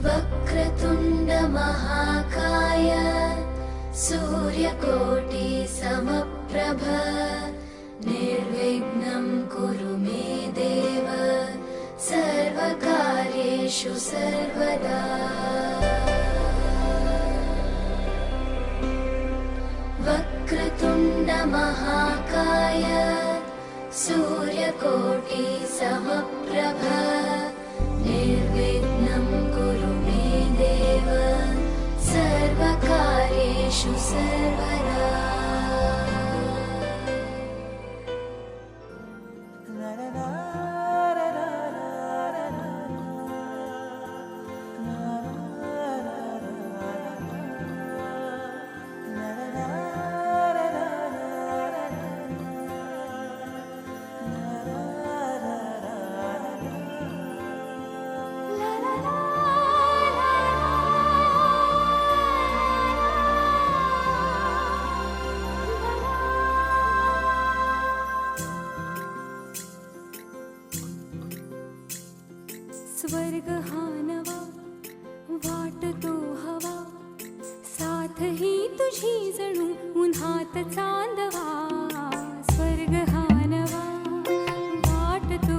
वक्रतुण्ड महाकाय सूर्यकोटि समप्रभ निर्विघ्नं कुरु मे देव सर्वकार्येषु सर्वदा। वक्रतुण्ड महाकाय सूर्यकोटि समप्रभ निर्विघ्नं कुरु मे देव सर्वकार्येषु सर्वदा। स्वर्ग हा नवा वाटतो हवा साथ ही तुझी जणू उन्हात चांदवा। स्वर्ग हा नवा वाटतो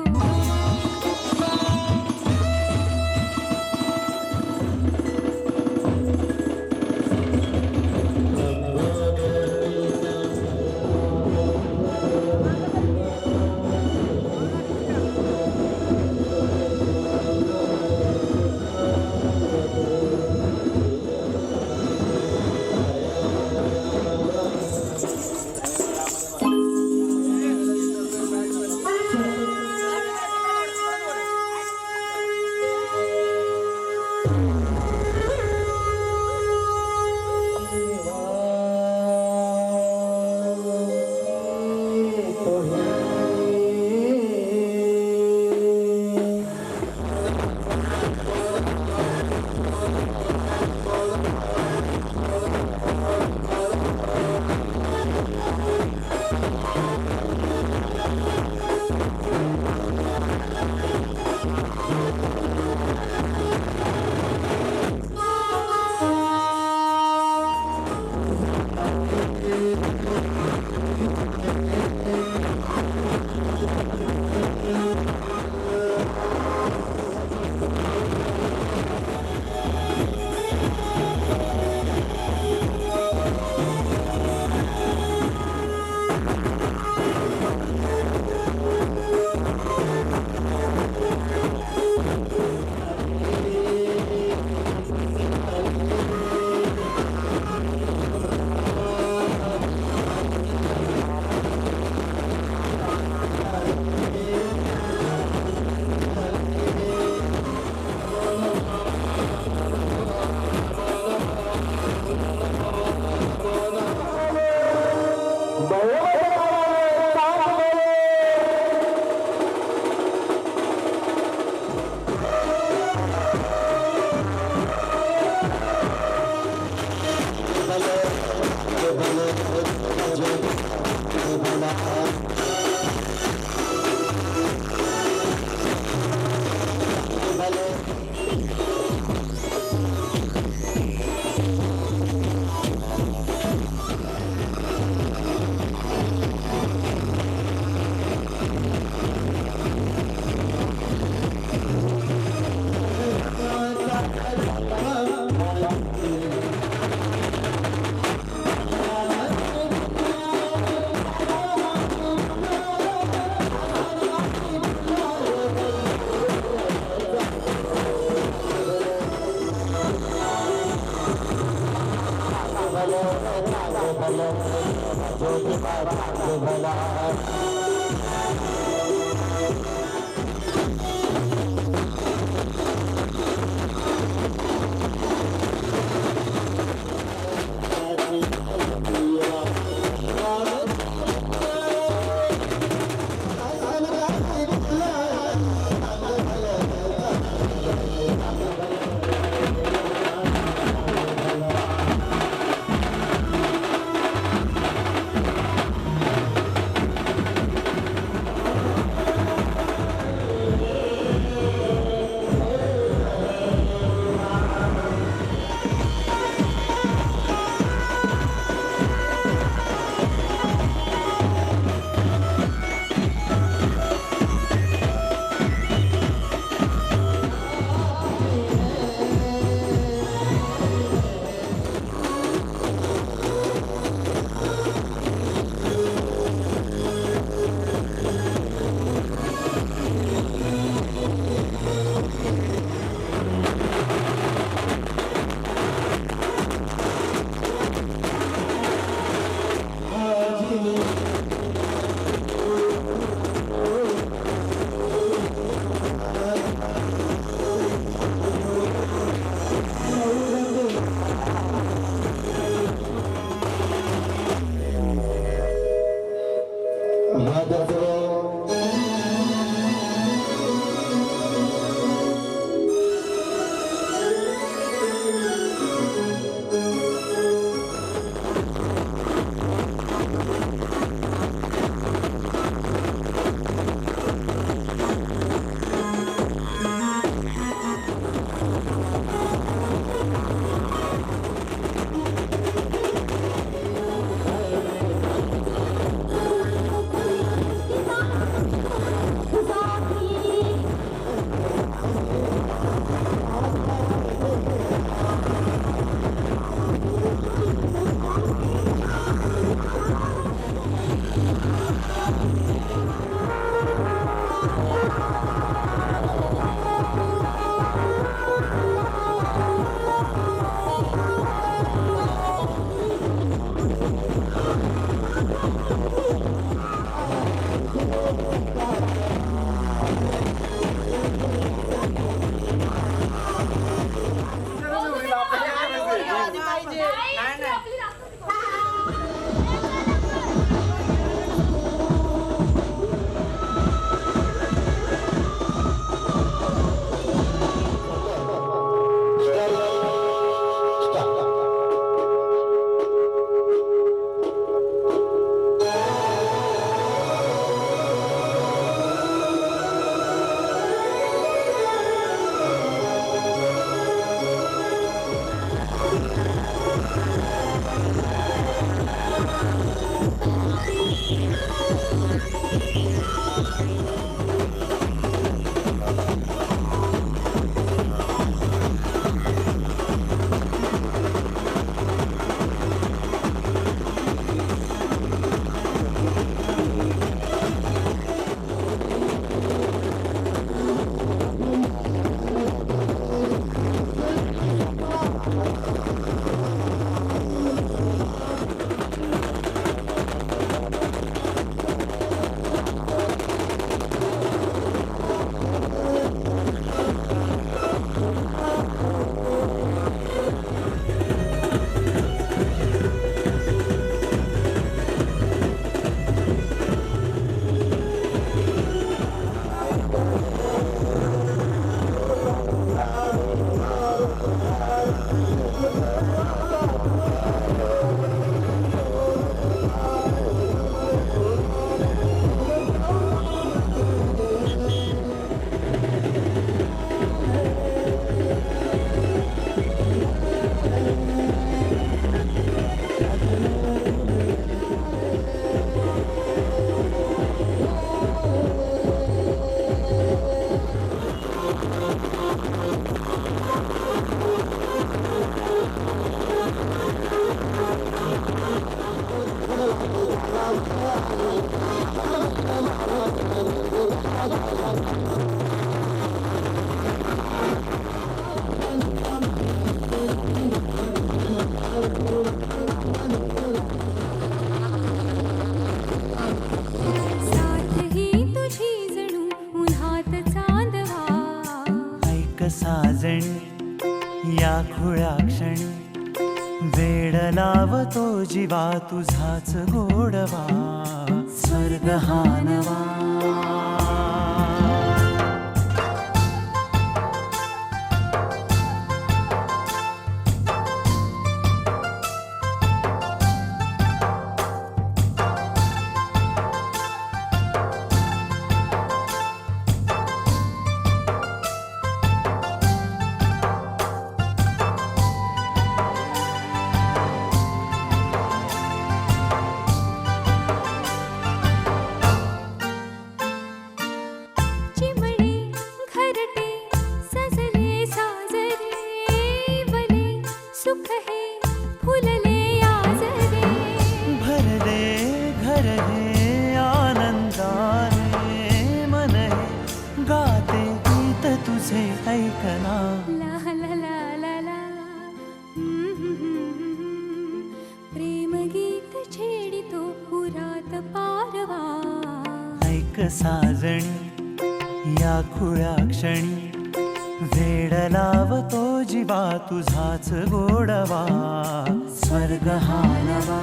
साजणी या खुळ्या क्षणी वेड लावतो जीवा तुझाच गोडवा स्वर्ग हा नवा साजणी या खुळ्या क्षणी वेड लावतो जीवा तुझाच गोडवा स्वर्ग हा नवा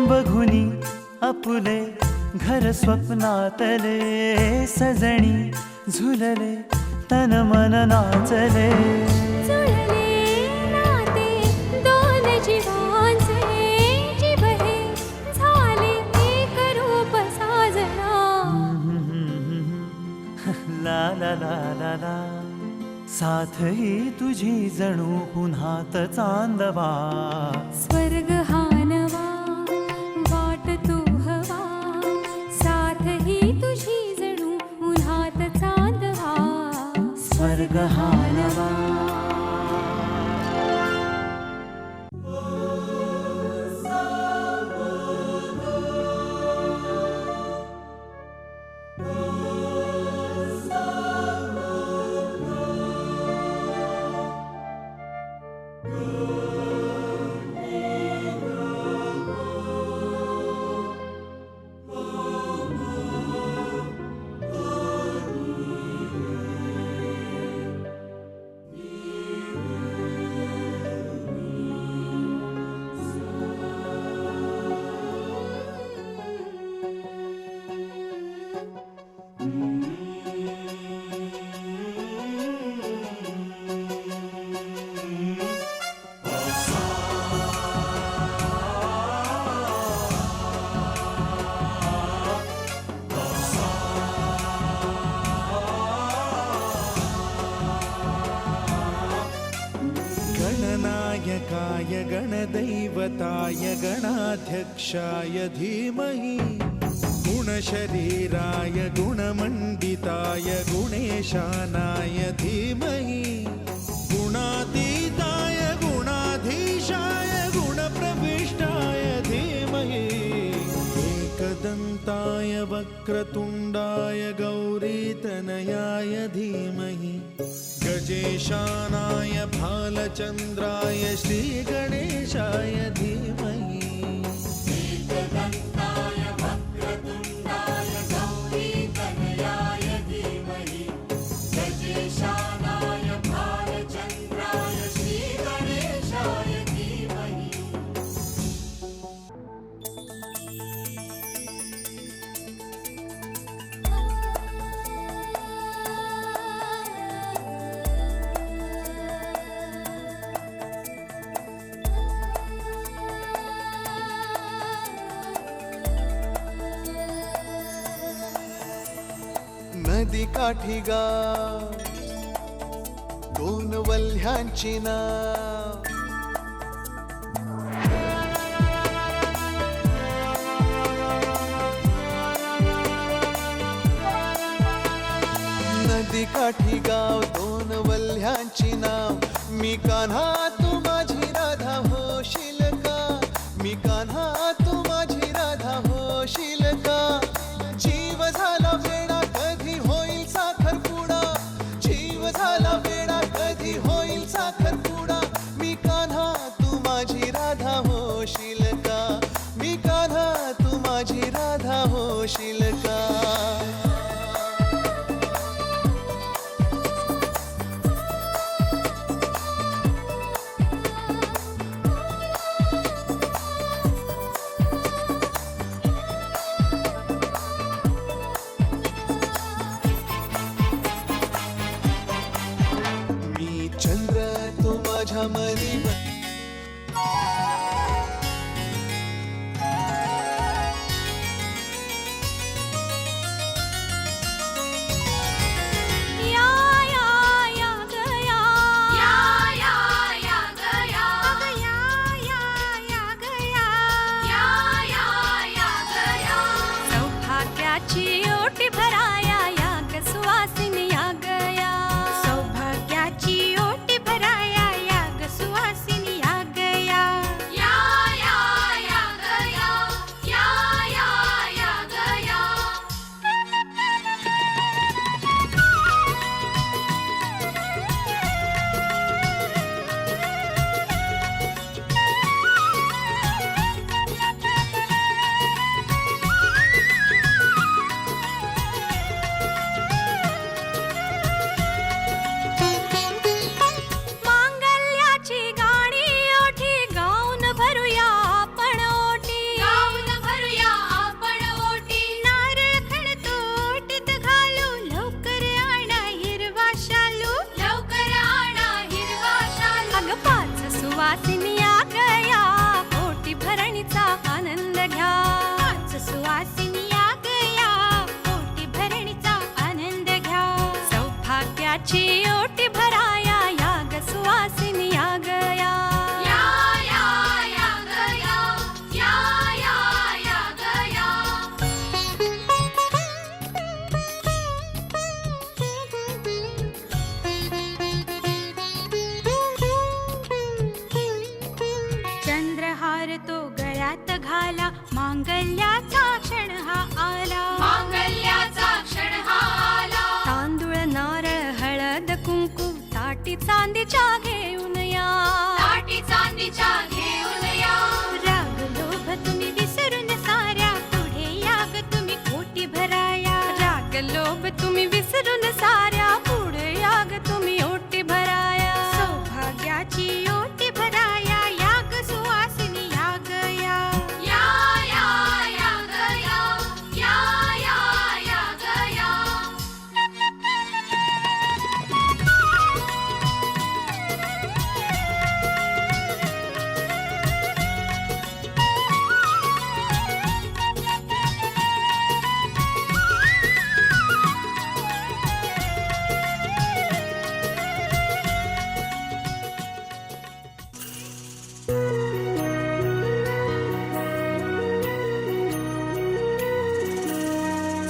बघुनी आपुले घर स्वप्नातले सजणी झुलले तन मन नाचले नाते दोन जीवांचे जीव हे झाले एक रूप साजना ला ला ला ला ला साथ ही तुझी जणू पुन्हात चांदवा स्वर्ग हा नवा वाट तू हवा साथ ही तुझी जणू उन्हात चांदवा स्वर्ग हा नवा गणनायकाय गणदैवताय गणाध्यक्षाय धीमहि गुणशरीराय गुणमण्डिताय गुणेशानाय धीमहि गुणातीताय गुणाधीशाय गुणप्रविष्टाय धीमहि एकदन्ताय वक्रतुण्डाय गौरीतनयाय धीमहि गजेशानाय भालचन्द्राय श्रीगणेशाय धीमहि एकदन्ताय वक्रतुण्डाय गौरीतनयाय धीमहि गजेशानाय भालचन्द्राय श्रीगणेशाय धीमहि नदी काठी गाव दोन वल्ह्यांची नाव नदी काठी गाव दोन वल्ह्यांची नाव मी कान्हा तू माझी राधा होशील का मी कान्हा तू माझी राधा होशील का माझी राधा होशील का? मी चंद्र तू माझ्या मनी या या या गया या या गया या या गया या गया सौभाग्याची ओटी भराया या ग सुवासिनी या गया सौभाग्याची ओटी भराया या ग सुवासिनी या गया या गया या गया मांगल्याची गाणी ओठी गाऊन भरूया आपण ओटी नारळ खणतो ओटीत घालू लवकर आणा हिरवा शालू अग पाच सुवासिनी या गया ओटी भरणीचा आनंद घ्या पाच सुवासिनी या गया ओटी भरणीचा आनंद घ्या सौभाग्याची ओटी भराया या ग सुवासिनी या गया चंद्रहार तो गळ्यात घाला मांगल्याचा क्षण हा आला तांदूळ नारळ हळद कुंकू ताटी चांदीच्या घेऊन या राग लोभ तुम्ही विसरून साऱ्या पुढे याग तुम्ही ओटी भराया राग लोभ तुम्ही विसरून साऱ्या पुढे याग तुम्ही ओटी भराया सौभाग्याची ओटी भराया याग सुवासिनी या गया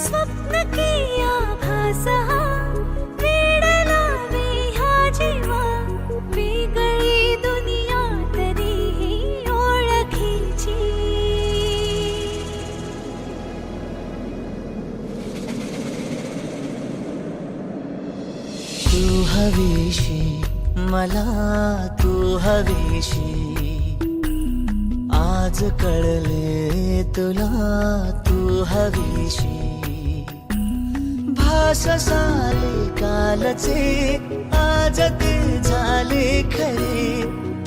स्वप्न किया भासा वेड लावे ह्या जीवा वेगळी दुनिया तरीही ओळखीची तू हवीशी मला तू हवीशी आज कळले तुला तू हवीशी भास साले कालचे आज ते झाले खरे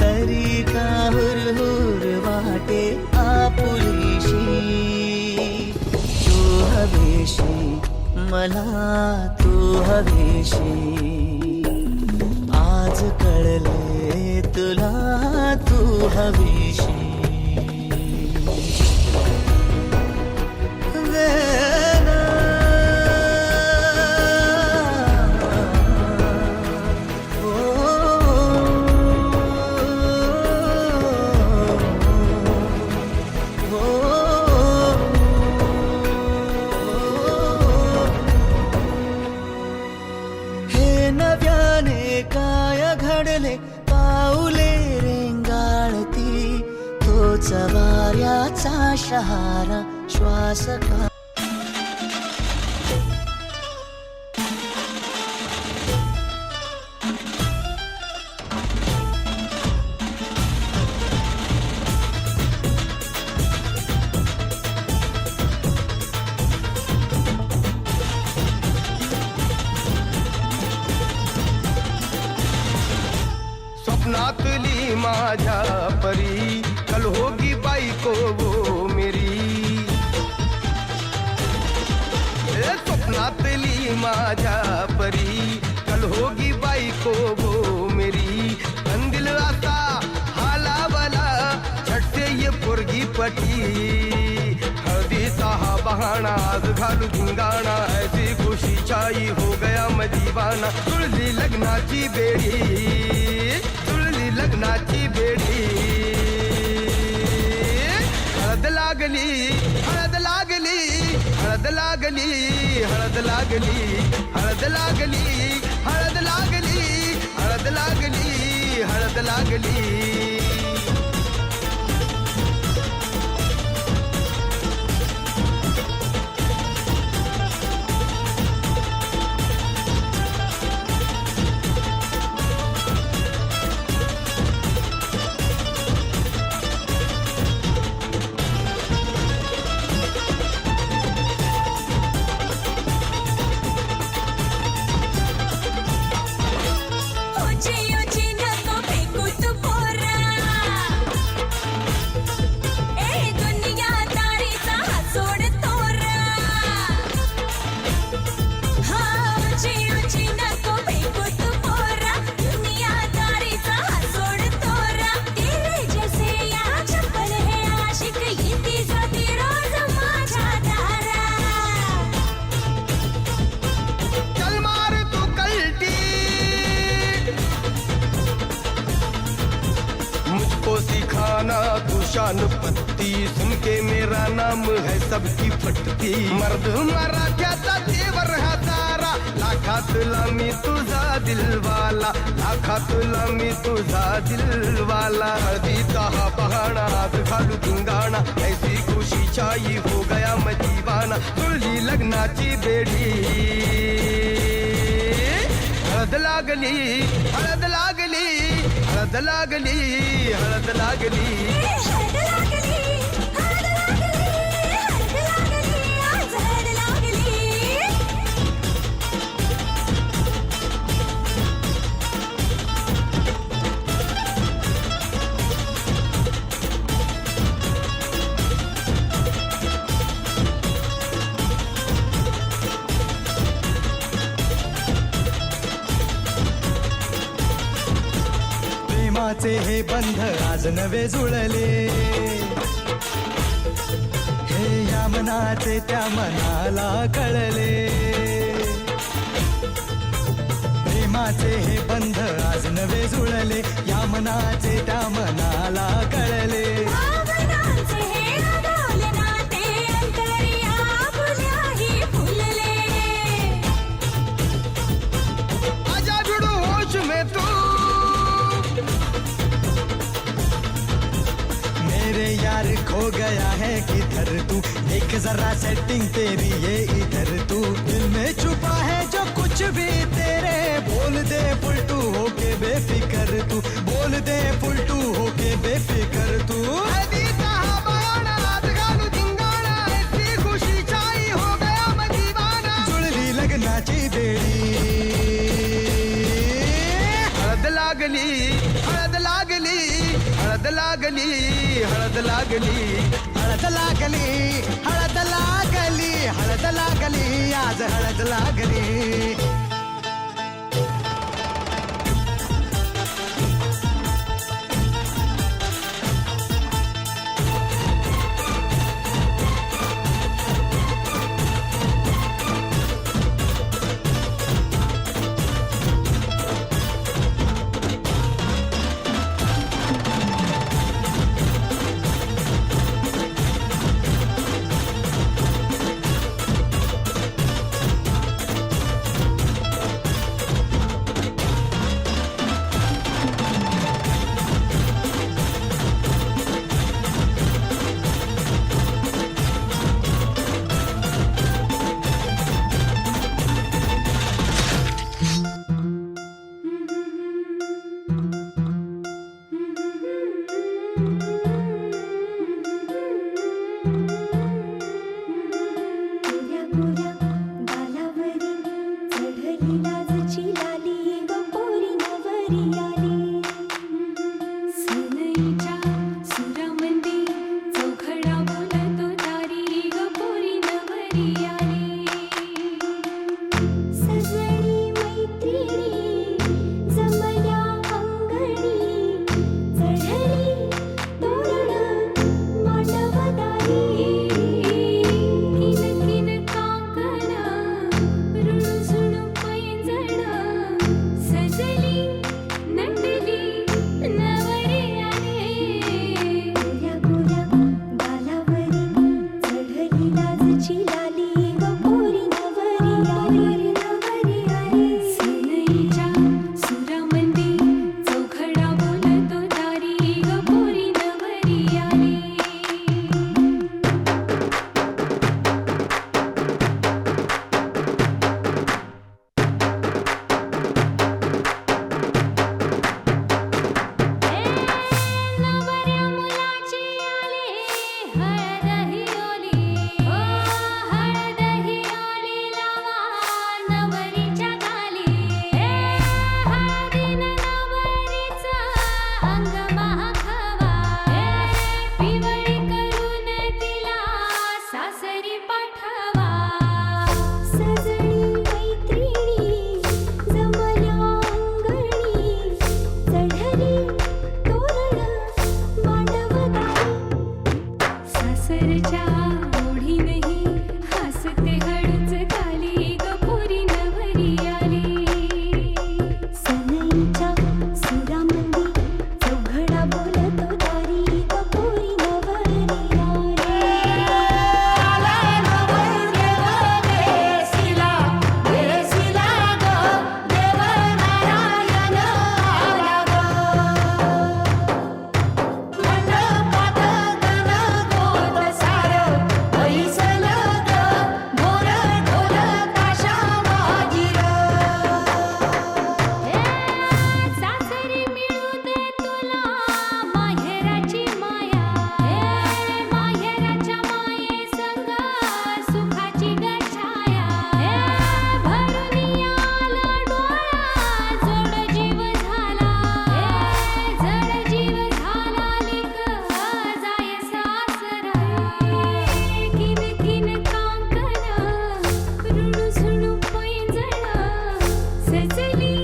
तरी का हुरहुर वाटे आपुलीशी तू हवीशी मला तू हवीशी आज कळले तुला तू हवीशी घडले पाऊले रेंगाळती तोच वाऱ्याचा शहारा श्वास का माझ्या परी, कल होगी बाईको वो मेरी. स्वप्नातली माझ्या परी, कल होगी बाईको वो मेरी. कंदिल आता हालावला छटते ये पोरगी पटी. हळदीचा हा बहाणा आज घालू धिंगाणा, ऐसी खुशी चाई हो गया मैं दीवाना. जुळली लग्नाची बेडी, जुळली लग्नाची बेडी. हळद लागली, हळद लागली, हळद लागली, हळद लागली, हळद लागली, हळद लागली, हळद लागली, हळद लागली. शान पत्ती सुन के मेरा नाम है सबकी फटती. मर्द मराठ्याचा देवर हा तारा, लाखात लामी तुझा दिलवाला, लाखात लामी तुझा दिलवाला. हळदीचा हा बहाणा आज घालू धिंगाणा, ऐसी खुशी चाई हो गया मैं दीवाना. जुळली लग्नाची बेडी, हळद लागली, हळद लागली, हळद लागली, हळद लागली. प्रेमाचे हे बंध आज नवे जुळले, हे या मनाचे त्या मनाला कळले. प्रेमाचे हे बंध आज नवे जुळले, या मनाचे त्या मनाला कळले. आजा जुड़ो होश में तू, मेरे यार खो गया है किधर तू, देख जरा सेटिंग तेरी ये इधर तू. दिल में छुपा है जो कुछ भी तेरे, बोल दे फुलटू होके बेफिकर तू, बोल दे फुलटू होके बेफिकर तू. हळदीचा हा बहाणा आज घालू धिंगाणा, ऐसी खुशी चाई हो गया मैं दीवाना. जुळली लग्नाची बेडी, हळद लागली, हळद लागली, हळद लागली, हळद लागली. हळद लागली, हळद लागली, हळद लागली, आज हळद लागली. नवरी आली सजनी मैत्रिणी जमल्या अंगणी चढली तोरण मांडवदारी किन किन काकण रुणझुण पैंजण सजली नटली नवरी आली गोऱ्या गोऱ्या गालावरी चढली लाजची लाली ग पोरी नवरी आली नवरी आली सनईच्या सुरामंदी चौघडा बोलतो दारी ग पोरी नवरी आली नवऱ्या मुलाची आली हळद ही ओली ओ हळद ही ओली लावा नवरीच्या गाली हळदीनं नवरीचं अंग महाखावा पिवळी करून तिला सासरी पाठवा सजनी मैत्रिणी जमल्या अंगणी चढली तोरण मांडवदारी सासरच्या ओढीनही हसते हळूच खाली ग पोरी नवरी आली सनईच्या सुरामंदी चौघडा बोलतो दारी ग पोरी नवरी सासरी मिळू दे तुला माहेराची माया माहेराच्या माये संग सुखाची गछाया भरून आला डोळा जोड जीव झाला जड जीव झाला लिक जाय सासरा किन किन कांकण रुणझुण पैंजण सजली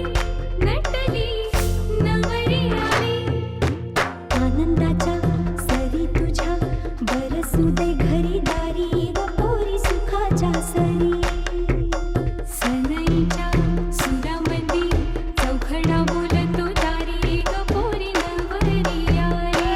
नटली नवरी आली आनंदाच्या सरी तुझ्या बरसू दे घरी दारी ग पोरी सुखाच्या सरी सनईच्या सुरामंदी चौघडा बोलतो दारी ग पोरी नवरी आली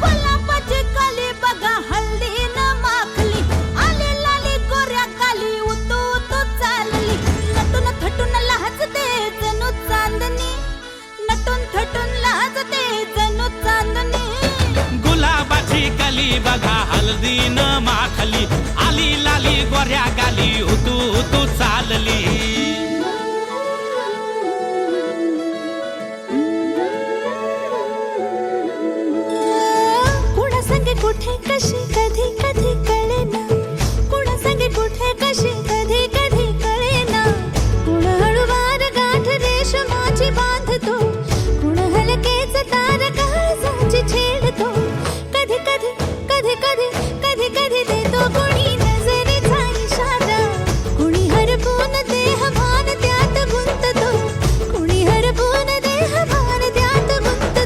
कोल्हापूरची कली बघा हल्दी न माखली आली लाली गोऱ्या काली उतू उतू चालली नटून थटून लाजते जणू चांदणी नटून थटून लाजते जणू चांदणी गुलाबाची कली बघा हल्दी न माखली आली लाली गोऱ्या गाली उतू उतू चालली कुणा संगे कुठे कशी कधी कधी कळेना कुणा संगे कुठे कशी कधी कधी कळेना कुण हळूवार गाठ रेशमाची बांधतो कुण हलकेच तार काळजाची छेडतो कधी कधी कधी कधी कधी कधी देतो कुणी नजरेचा इशारा कुणी हरपून देह भान त्यात गुंततो कुणी हरपून देह भान त्यात गुंततो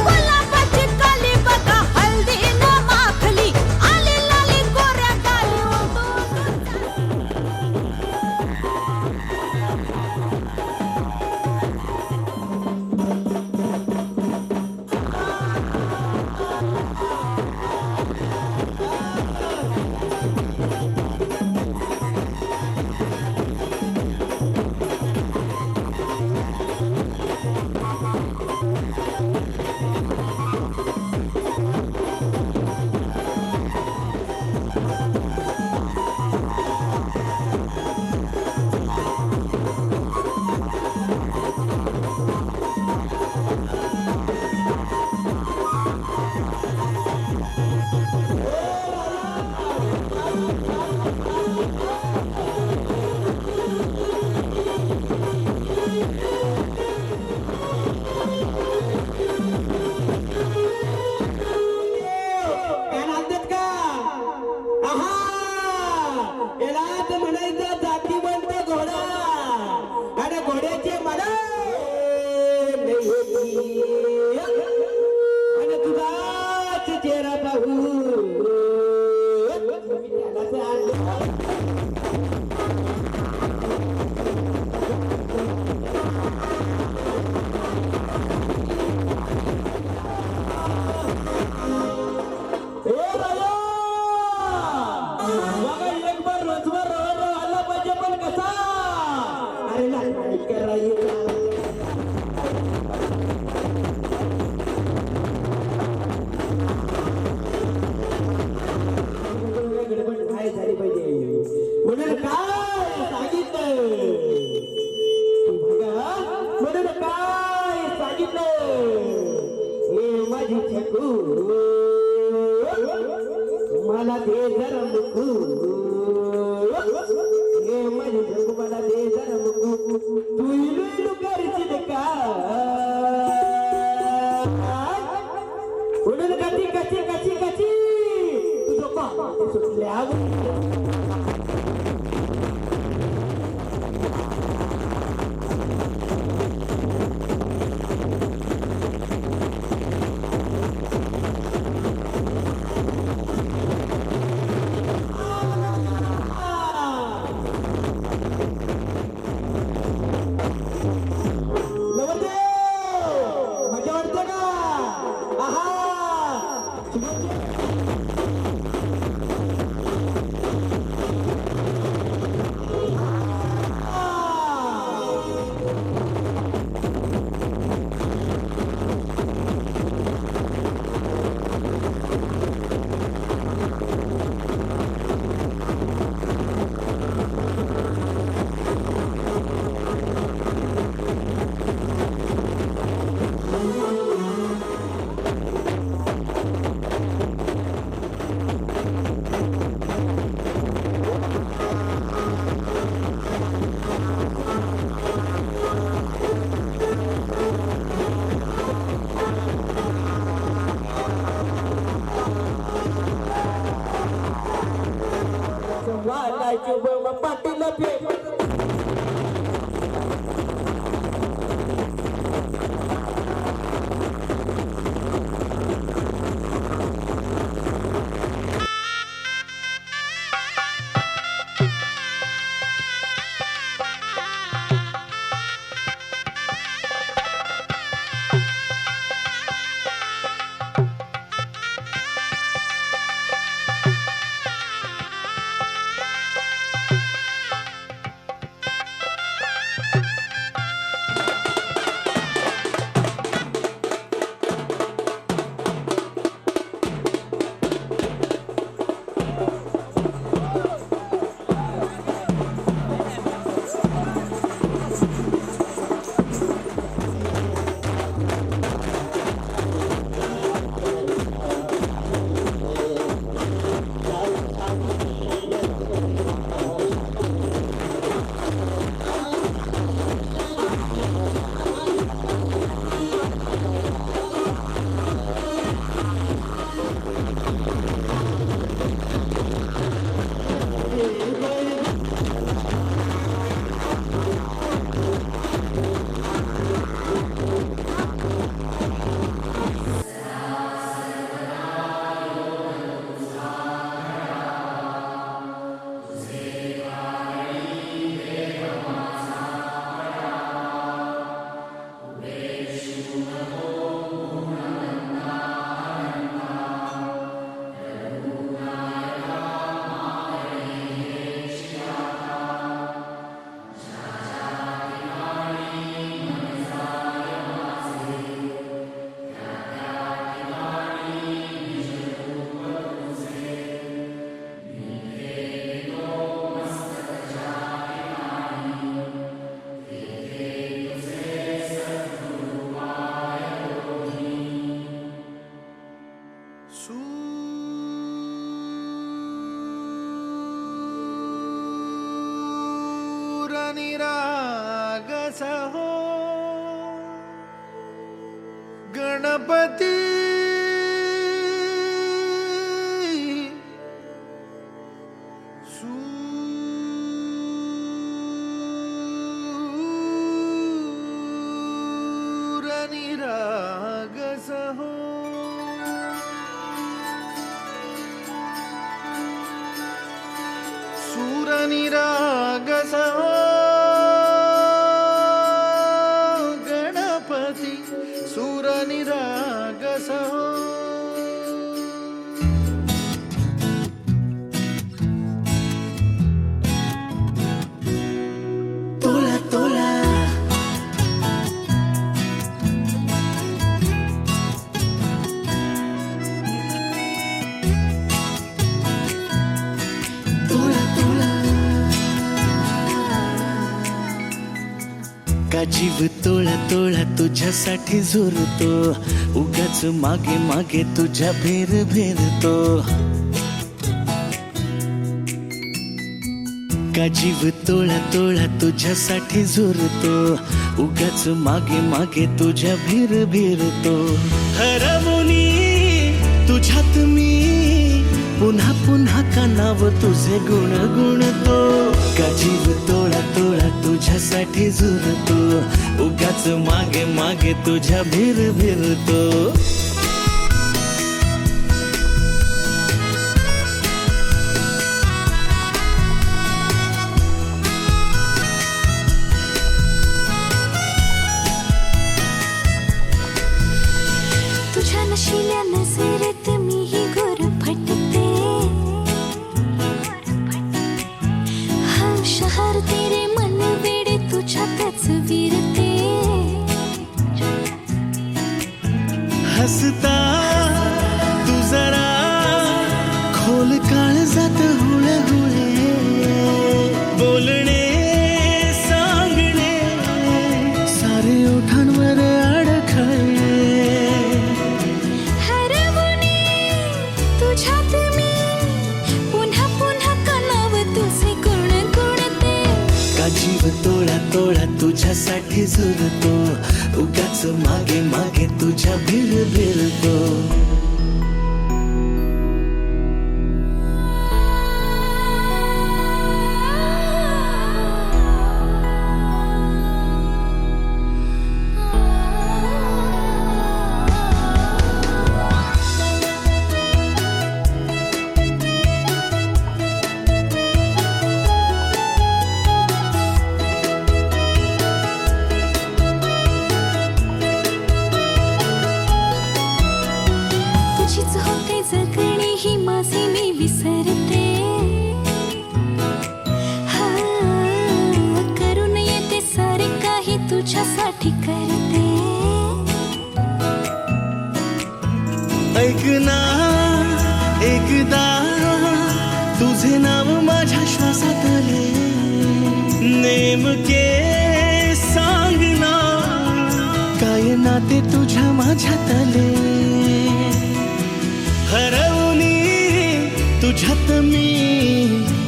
कोल्हापूरची काली बघा हल्दी न माखली आली लाली गोऱ्या काली याला तर म्हणायचं जातीवंत घोडा आणि घोड्याचे मला आणि तुझाच चेहरा पाहू मला दे जरा मुकू हे माझी जगू मला दे जरा मुकू तू इलू इलू करशील का उडून कशी कशी कशी कशी तुझं पाप सुटल्या पाटील हो गणपती निराग सहो गणपती सूर निराग सहो. तोला तोला तोला तोला का जीव तोळा तोळा तुझ्यासाठी झुरतो उगाच मागे मागे तुझ्या भेर भेरतो का जीव तोळा तोळा तुझ्यासाठी झुरतो उगाच मागे मागे तुझ्या भीर भीरतो हरमुनी तुझ्यात मी पुन्हा पुन्हा का नाव तुझे गुण गुणतो का जीव तोळा तोळा तुझ्यासाठी झुरतो उगाच मागे मागे तुझ्या भीर भीरतो. तुझ्या नशिल्या नजरेत मीही गुरफटते हा शहर तेरे मन वेडे तुझ्यातच विरते हसता तू जरा खोल काळजात हुळे हुळे बोलणे सांगणे सारे ओठांवर अडखळे हरवणे तुझ्यात मी पुन्हा पुन्हा कलाव तुझे गुण गुणते का जीव तोळा तोळा तुझ्यासाठी झुरतो उगाच मागे मागे तुझ्या भीर भीरतो. तुझीच होते जगणे ही माझे मी विसरते हा करून येते सारे काही तुझ्यासाठी करते ऐक ना एकदा तुझे नाव माझ्या श्वासात आले नेमके सांग ना काय नाते तुझ्या माझ्यात आले हरवणी तुझ्यात मी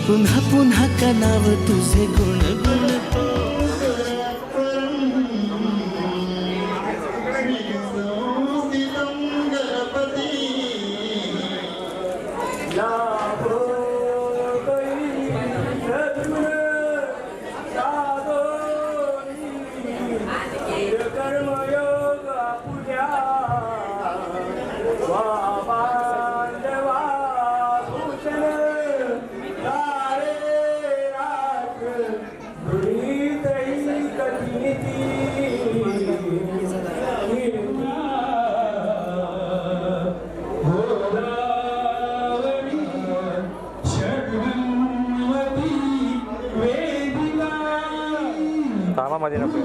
पुन्हा पुन्हा का नाव तुझे गुण गुणतो. कामामध्ये नको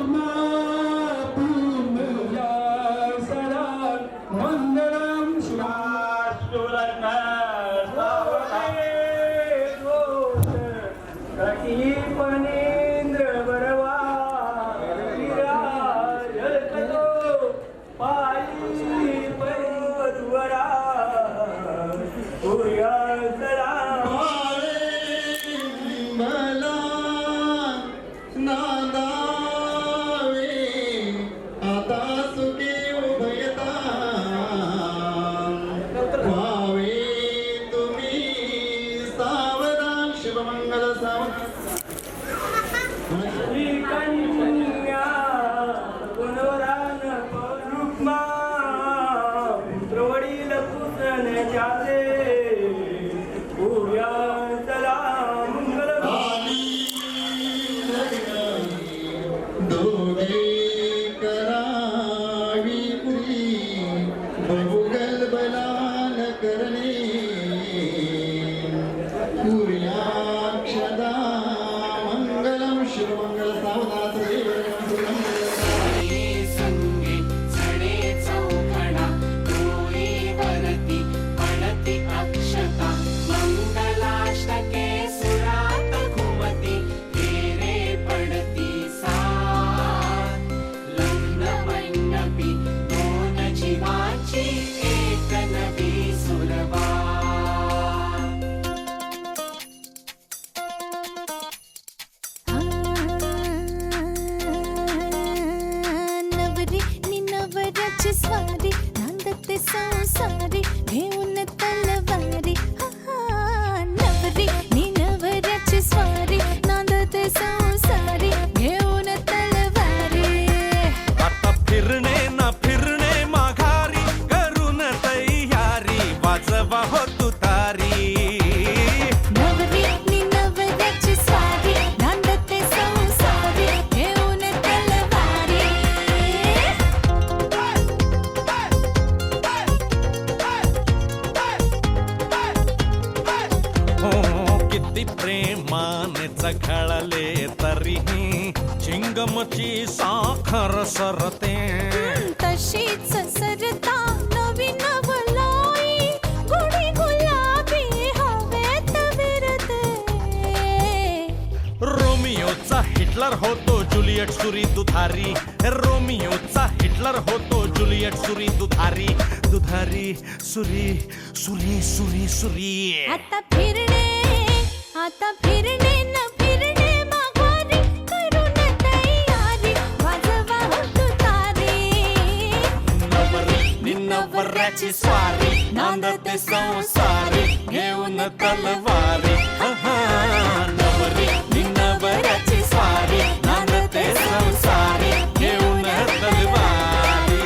जाते पूर्या चला मंगल अति प्रेमाने चखळले तरीही चिंगमची साखर सरते. तशीच सरता नवीन वलोई गोडी गुलाबी हवेत विरते. रोमियोचा हिटलर होतो जुलियट सुरी दुधारी. रोमियोचा हिटलर होतो जुलियट सुरी दुधारी. दुधारी सुरी सुरी सुरी सुरी. आता फिरणे न फिरणे माघारी करून तयारी वाजवा हो तुतारी. नवरी नवऱ्याची स्वारी नांदते संसारी घेऊन तलवारी. नवरी नवऱ्याची स्वारी नांदते संसारी घेऊन तलवारी.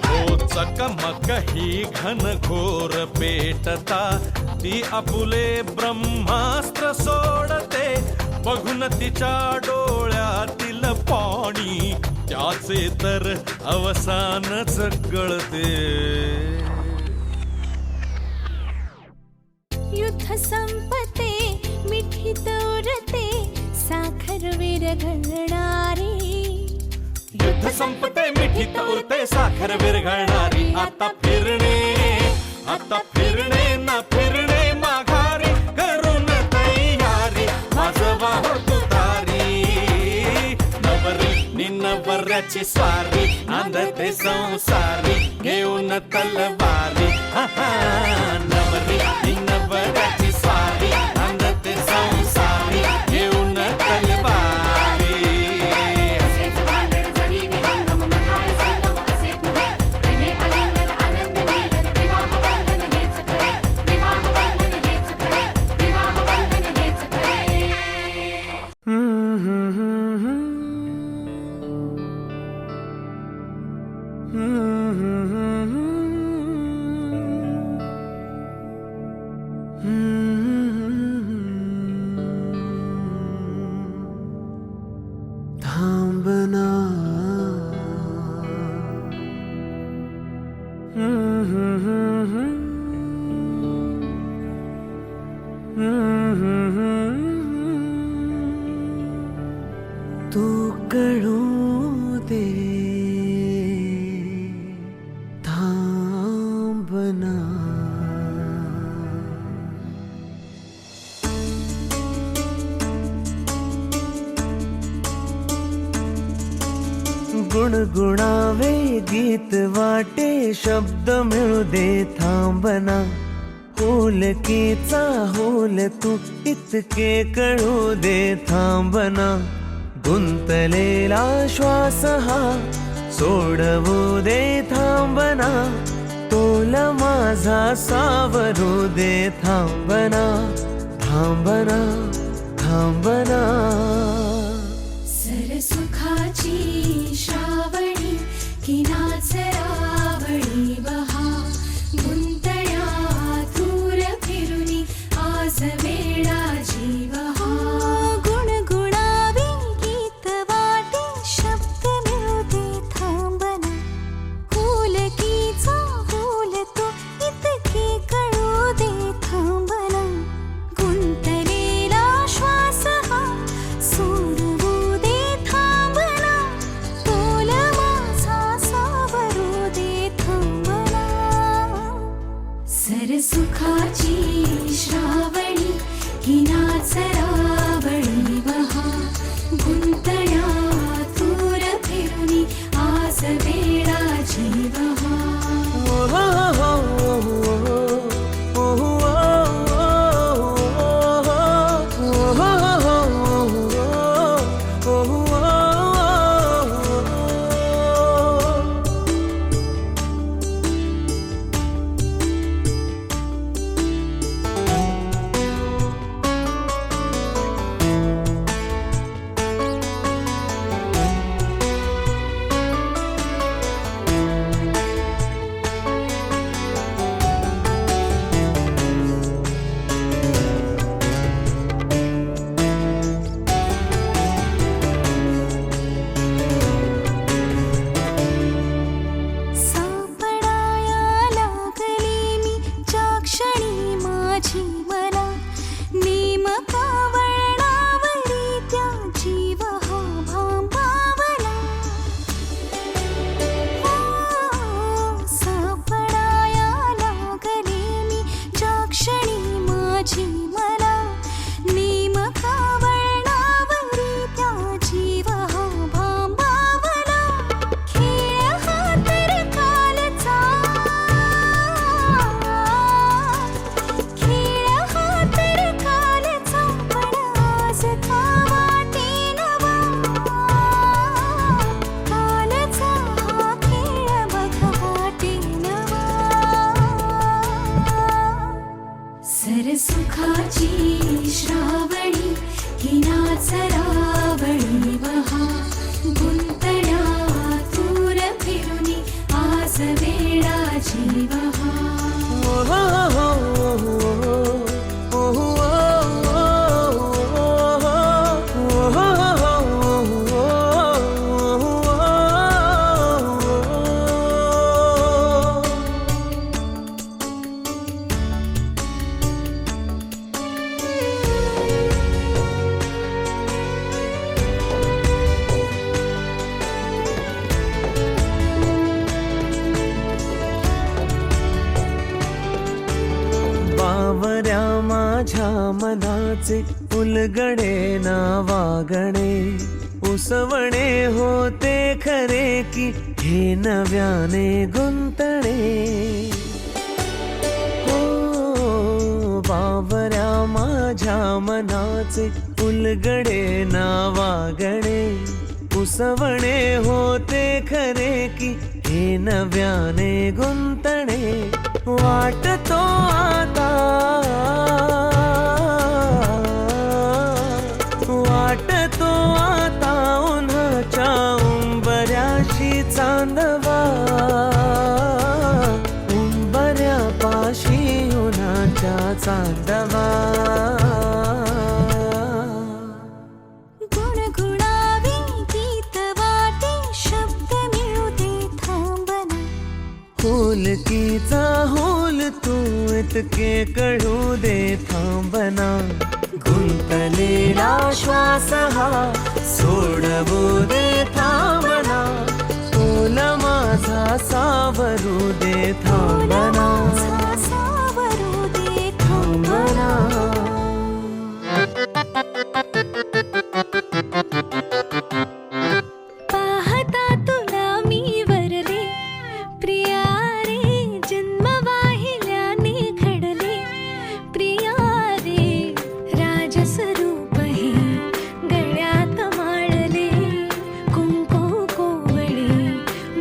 हो चकमक ही घनघोर पेटता ती आपुले ब्रह्मास्त्र सोडते. बघून तिच्या डोळ्यातील पाणी त्याचे तर अवसानच कळते. युद्ध संपते मिठीत उरते साखर विरघळणारी. युद्ध संपते मिठीत उरते साखर विरघळणारी. आता फिरणे ना फिरणे माघारी करून तयारी वाजवा हो तुतारी. नवरी नवऱ्याची स्वारी नांदते संसारी घेऊन तलवारी. नवरी नवऱ्याची स्वारी नांदते संसारी घेऊन तलवारी. थांबना. तू कळू दे थांबना. गुणगुणावे गीत वाटे शब्द मिळू दे थांबना. होलकीचा होल तू इतके कळू दे थांबना. गुंतलेला श्वास हा सोडवू दे थांबना. तोल माझा सावरू दे थांबना. थांबना थांबना. सरसुखाची श्रावणी की नाचरावळी बहा गुंतळ्या दूर फिरुनी आज वेळा जीवहा. गुणगुणावे गीत वाटे शब्द मिळू दे थांबना. होलकीचा होल तो इतके कळू दे थांबना. गुंतलेला श्वास हा सोडवू दे थांबना. तोल माझा माझ्या मनाचे उलगडे ना वागणे उसवणे होते खरे की हे नव्याने गुंतणे हो बावऱ्या माझ्या मनाचे उलगडे ना वागणे उसवणे होते खरे की हे नव्याने गुंतणे वाटतो आता उन्हाच्या उंबऱ्याशी चांदवा उंबऱ्यापाशी उन्हाच्या चांदवा गुणगुणावी गीत वाटे शब्द मिळू दे थांबना होलकीचा होल तू इतके कळू दे थांबना गुंतलेला श्वास हा सोडवू दे थांबना तोल माझा सावरू दे थांबना सावरू दे थांबना पाहता तुला मी वरले प्रिया रे जन्म वाहिल्याने घडले प्रिया रे राजस्वरूप हे गळ्यात माळले कुंकू कोवळे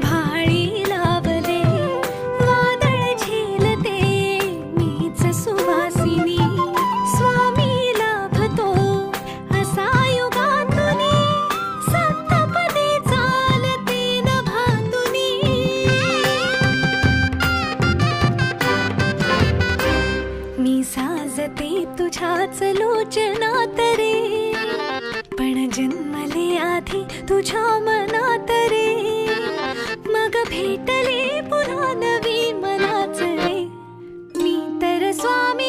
भाळी लावले वादळ झेलते मीच सुवासिनी स्वामी लाभतो असा युगातुनी सप्तपदी चालते नभातुनी मी साजते तुझ्याच लोचनात रे पण जन्मले आधी तुझ्या मनात रे मग भेटले पुन्हा नवी मनाच रे मी तर स्वामी